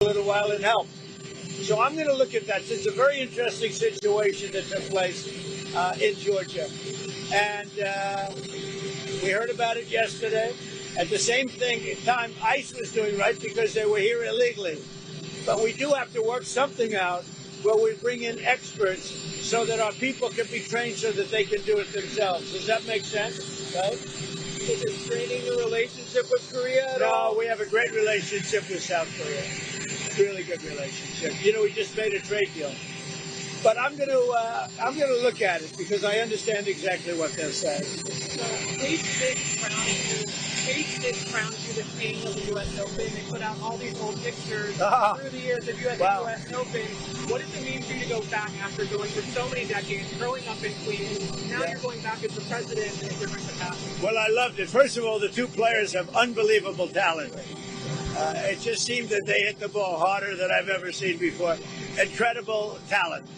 a little while and help. So I'm going to look at that. It's a very interesting situation that took place in Georgia. And we heard about it yesterday. At the same time, ICE was doing right because they were here illegally. But we do have to work something out where we bring in experts so that our people can be trained so that they can do it themselves. Does that make sense? Right? Is it straining the relationship with Korea at all? No, we have a great relationship with South Korea. Really good relationship. You know, we just made a trade deal. But I'm going to look at it because I understand exactly what they're saying. So, Page Six crowned you the king of the U.S. Open. They put out all these old pictures through the years of U.S. U.S. Open. What does it mean for you to go back after going for so many decades, growing up in Queens? Now you're going back as the president in a different capacity. Well, I loved it. First of all, the two players have unbelievable talent. It just seemed that they hit the ball harder than I've ever seen before. Incredible talent.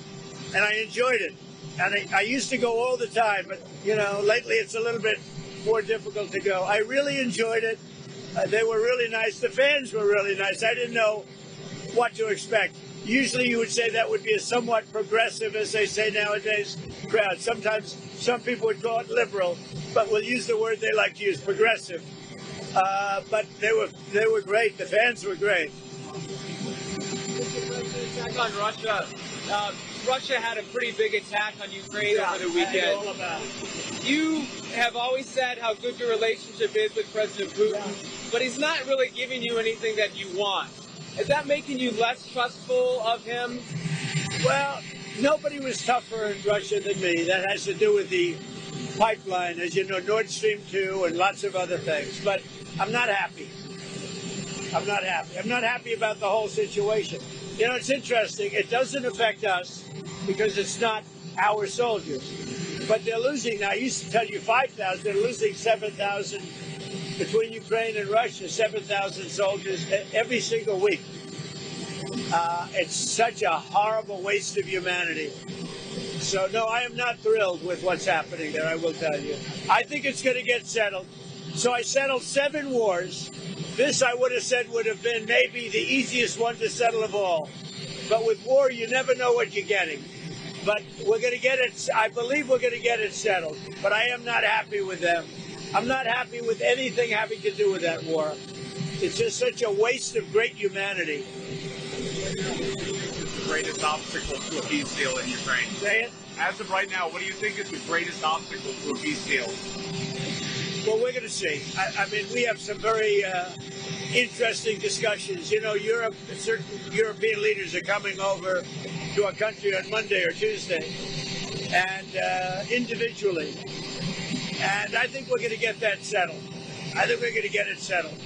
And I enjoyed it. And I used to go all the time, but, you know, lately it's a little bit more difficult to go. I really enjoyed it. They were really nice. The fans were really nice. I didn't know what to expect. Usually you would say that would be a somewhat progressive, as they say nowadays, crowd. Sometimes some people would call it liberal, but we'll use the word they like to use, progressive. But they were great. The fans were great. Attack on Russia. Russia had a pretty big attack on Ukraine over the weekend. All about it. You have always said how good your relationship is with President Putin, but he's not really giving you anything that you want. Is that making you less trustful of him? Well, nobody was tougher in Russia than me. That has to do with the pipeline, as you know, Nord Stream 2 and lots of other things. But I'm not happy. I'm not happy. I'm not happy about the whole situation. You know, it's interesting. It doesn't affect us because it's not our soldiers. But they're losing now. I used to tell you 5,000. They're losing 7,000 between Ukraine and Russia, 7,000 soldiers every single week. It's such a horrible waste of humanity. So, no, I am not thrilled with what's happening there, I will tell you. I think it's going to get settled. So I settled 7 wars. This, I would have said, would have been maybe the easiest one to settle of all. But with war, you never know what you're getting. But we're going to get it. I believe we're going to get it settled. But I am not happy with them. I'm not happy with anything having to do with that war. It's just such a waste of great humanity. The greatest obstacle to a peace deal in Ukraine? Say it. As of right now, what do you think is the greatest obstacle to a peace deal? Well, we're going to see. I mean, we have some very interesting discussions. You know, Europe, certain European leaders are coming over to our country on Monday or Tuesday, and individually. And I think we're going to get that settled. I think we're going to get it settled.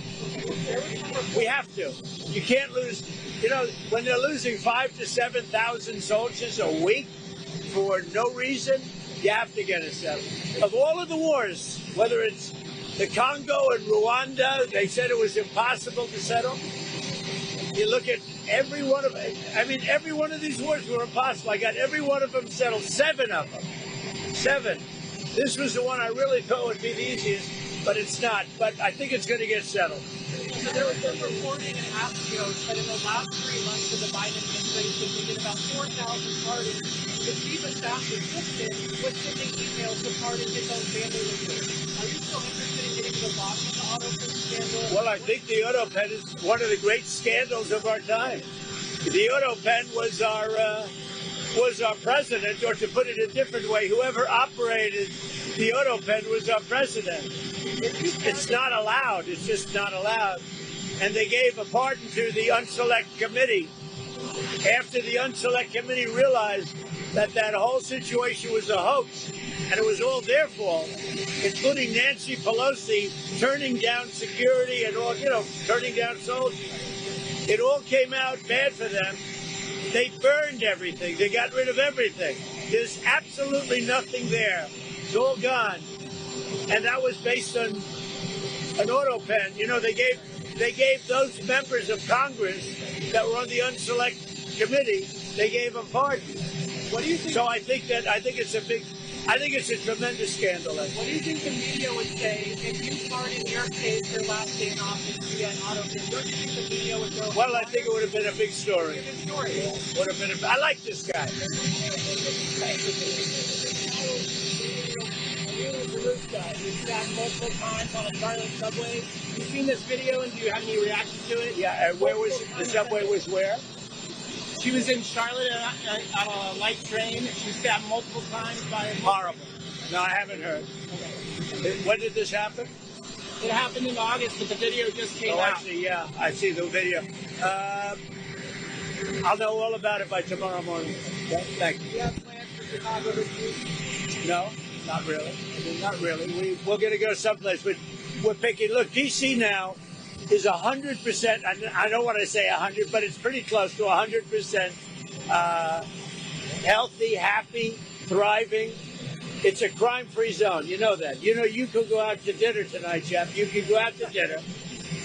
We have to. You can't lose. You know, when they're losing 5,000 to 7,000 soldiers a week for no reason, you have to get it settled. Of all of the wars, whether it's the Congo and Rwanda, they said it was impossible to settle. You look at every one of them. I mean, every one of these wars were impossible. I got every one of them settled, 7 of them. 7. This was the one I really thought would be the easiest, but it's not. But I think it's going to get settled. So there was some reporting in Axios that in the last 3 months of the Biden administration, they did about 4,000 pardons. The chief of staff's assistant was sending emails to pardon his own family members. Are you still interested in getting to the bottom of the auto pen scandal? Well, I think the auto pen is one of the great scandals of our time. The auto pen was our president, or to put it a different way, whoever operated the auto pen was our president. It's not allowed. It's just not allowed. And they gave a pardon to the Unselect Committee after the Unselect Committee realized that that whole situation was a hoax and it was all their fault, including Nancy Pelosi turning down security and all, you know, turning down soldiers. It all came out bad for them. They burned everything. They got rid of everything. There's absolutely nothing there. It's all gone. And that was based on an auto pen. You know, they gave those members of Congress that were on the Unselect Committee, they gave them pardons. What do you think? So I think it's a big I think it's a tremendous scandal. What do you think the media would say if you pardoned your case your last day in office via an autopsy? Don't you think the media would go? Well, I think it would have been a big story. Good story. Would have been. I like this guy. You've sat multiple times on a Charlotte subway. You've seen this video, and do you have any reaction to it? Yeah, and where was the subway? Was where? She was in Charlotte on a light train. She was stabbed multiple times by a Horrible. No, I haven't heard. When did this happen? It happened in August, but the video just came Oh, I out. see. Yeah, I see the video. I'll know all about it by tomorrow morning. Yeah, thank Do you. you have plans for Chicago this week? No, not really. I mean, not really. We're going to go someplace, but we're picking. Look, DC now is 100%. I don't want to say 100, but it's pretty close to 100% healthy, happy, thriving. It's a crime-free zone. You know that. You know you could go out to dinner tonight, Jeff. You could go out to dinner,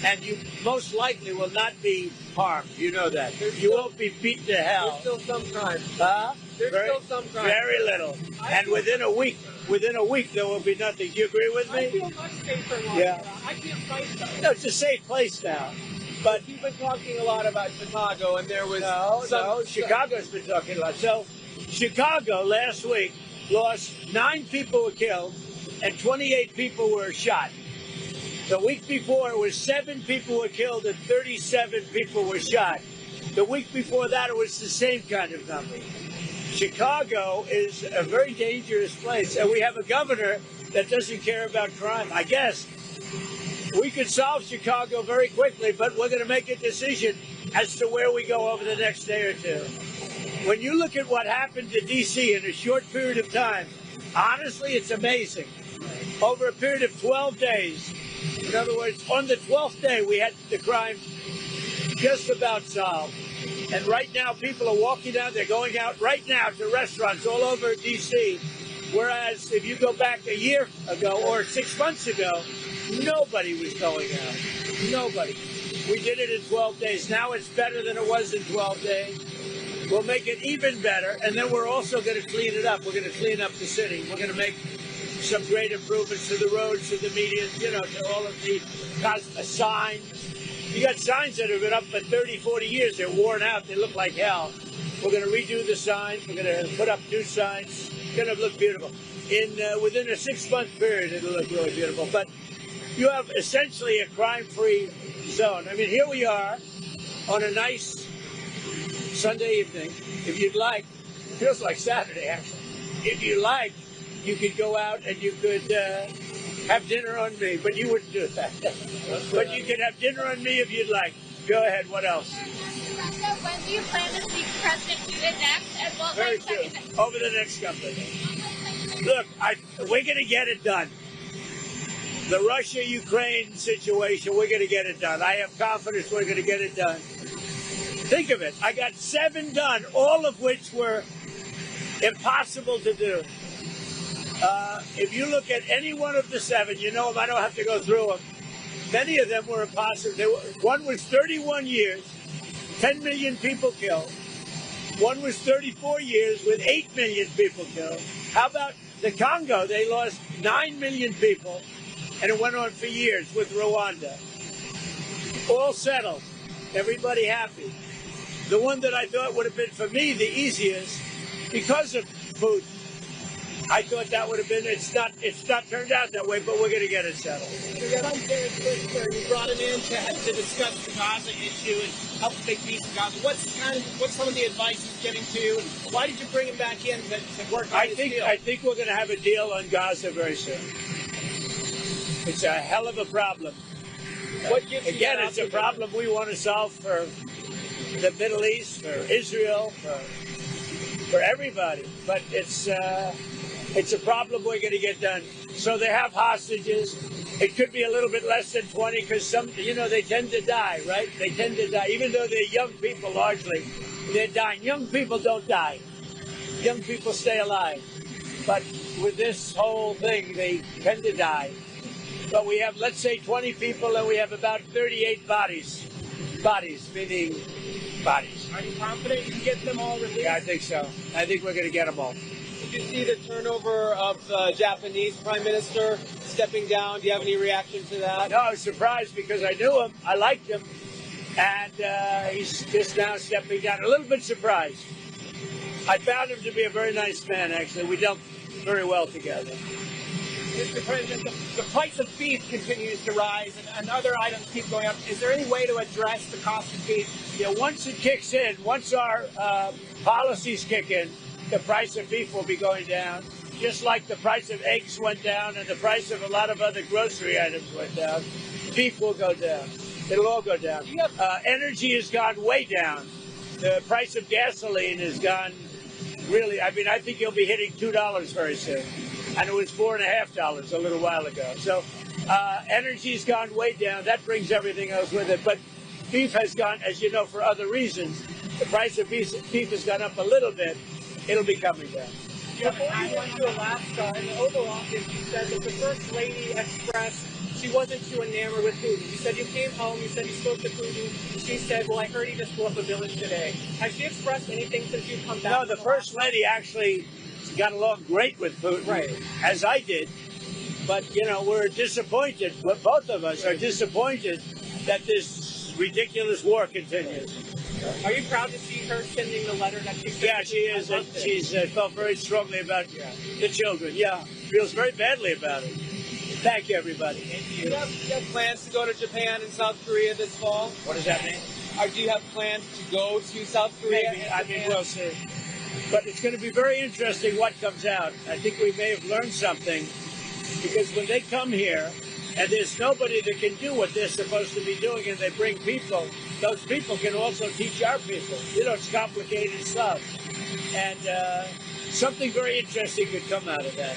and you most likely will not be harmed. You know that. You won't be beaten to hell. There's still some crime. There's Very, still some crime. very little. And within a week, there will be nothing. Do you agree with I me? feel much safer in Yeah. I can't fight though. No, it's a safe place now. But You've been talking a lot about Chicago, and there was no, Chicago's been talking a lot. So, Chicago last week lost 9 people were killed and 28 people were shot. The week before, it was 7 people were killed and 37 people were shot. The week before that, it was the same kind of number. Chicago is a very dangerous place, and we have a governor that doesn't care about crime. I guess we could solve Chicago very quickly, but we're going to make a decision as to where we go over the next day or two. When you look at what happened to D.C. in a short period of time, honestly, it's amazing. Over a period of 12 days, in other words, on the 12th day, we had the crime just about solved. And right now, people are walking out. They're going out right now to restaurants all over D.C., whereas if you go back a year ago or 6 months ago, nobody was going out. Nobody. We did it in 12 days. Now it's better than it was in 12 days. We'll make it even better, and then we're also going to clean it up. We're going to clean up the city. We're going to make some great improvements to the roads, to the medians, to all of the signs. You got signs that have been up for 30, 40 years. They're worn out. They look like hell. We're going to redo the signs. We're going to put up new signs. It's going to look beautiful. Within a 6-month period, it'll look really beautiful. But you have essentially a crime-free zone. I mean, here we are on a nice Sunday evening. If you'd like, it feels like Saturday, actually. If you like, you could go out and you could have dinner on me, but you wouldn't do that. But you could have dinner on me if you'd like. Go ahead. What else? When do you plan to see President Putin next? And what Very soon. Over the next couple of days. Look, we're going to get it done. The Russia-Ukraine situation, we're going to get it done. I have confidence we're going to get it done. Think of it. I got 7 done, all of which were impossible to do. If you look at any one of the 7, you know them. I don't have to go through them. Many of them were impossible. One was 31 years, 10 million people killed. One was 34 years with 8 million people killed. How about the Congo? They lost 9 million people, and it went on for years with Rwanda. All settled. Everybody happy. The one that I thought would have been, for me, the easiest, because of Putin, I thought that would have been, it's not turned out that way, but we're going to get it settled. You brought him in to discuss the Gaza issue and help make peace in Gaza. What's some of the advice he's getting to? And why did you bring him back in to work on this deal? I think we're going to have a deal on Gaza very soon. It's a hell of a problem. What gives you Again, that it's a optimism? problem we want to solve for the Middle East, for Israel, for everybody. But it's a problem we're going to get done. So they have hostages. It could be a little bit less than 20 because they tend to die, right? They tend to die. Even though they're young people largely, they're dying. Young people don't die. Young people stay alive. But with this whole thing, they tend to die. But we have, let's say, 20 people, and we have about 38 bodies. Bodies, meaning bodies. Are you confident you can get them all released? Yeah, I think so. I think we're going to get them all. you see the turnover of the Japanese Prime Minister stepping down? Do you have any reaction to that? No, I was surprised because I knew him. I liked him. And he's just now stepping down. A little bit surprised. I found him to be a very nice man, actually. We dealt very well together. Mr. President, the price of beef continues to rise and other items keep going up. Is there any way to address the cost of beef? Yeah, once it kicks in, once our policies kick in, the price of beef will be going down, just like the price of eggs went down and the price of a lot of other grocery items went down. Beef will go down. It'll all go down. Energy has gone way down. The price of gasoline has gone really, I think you'll be hitting $2 very soon. And it was $4.50 a little while ago. So energy's gone way down. That brings everything else with it. But beef has gone, as you know, for other reasons. The price of beef has gone up a little bit. It'll be coming down. Before you went to Alaska, in the Oval Office, you said that the First Lady expressed she wasn't too enamored with Putin. You said you came home, you said you spoke to Putin. She said, well, I heard he just blew up a village today. Has she expressed anything since you've come back? No, the First Lady actually got along great with Putin, right, as I did. But, we're disappointed. Both of us are disappointed that this ridiculous war continues. Are you proud to see her sending the letter that she sent? Yeah, she is. And she's felt very strongly about the children. Yeah, feels very badly about it. Thank you, everybody. Do you have plans to go to Japan and South Korea this fall? What does that mean? Or do you have plans to go to South Korea? Maybe. We'll see. But it's going to be very interesting what comes out. I think we may have learned something, because when they come here and there's nobody that can do what they're supposed to be doing, and they bring people, those people can also teach our people. It's complicated stuff. And something very interesting could come out of that.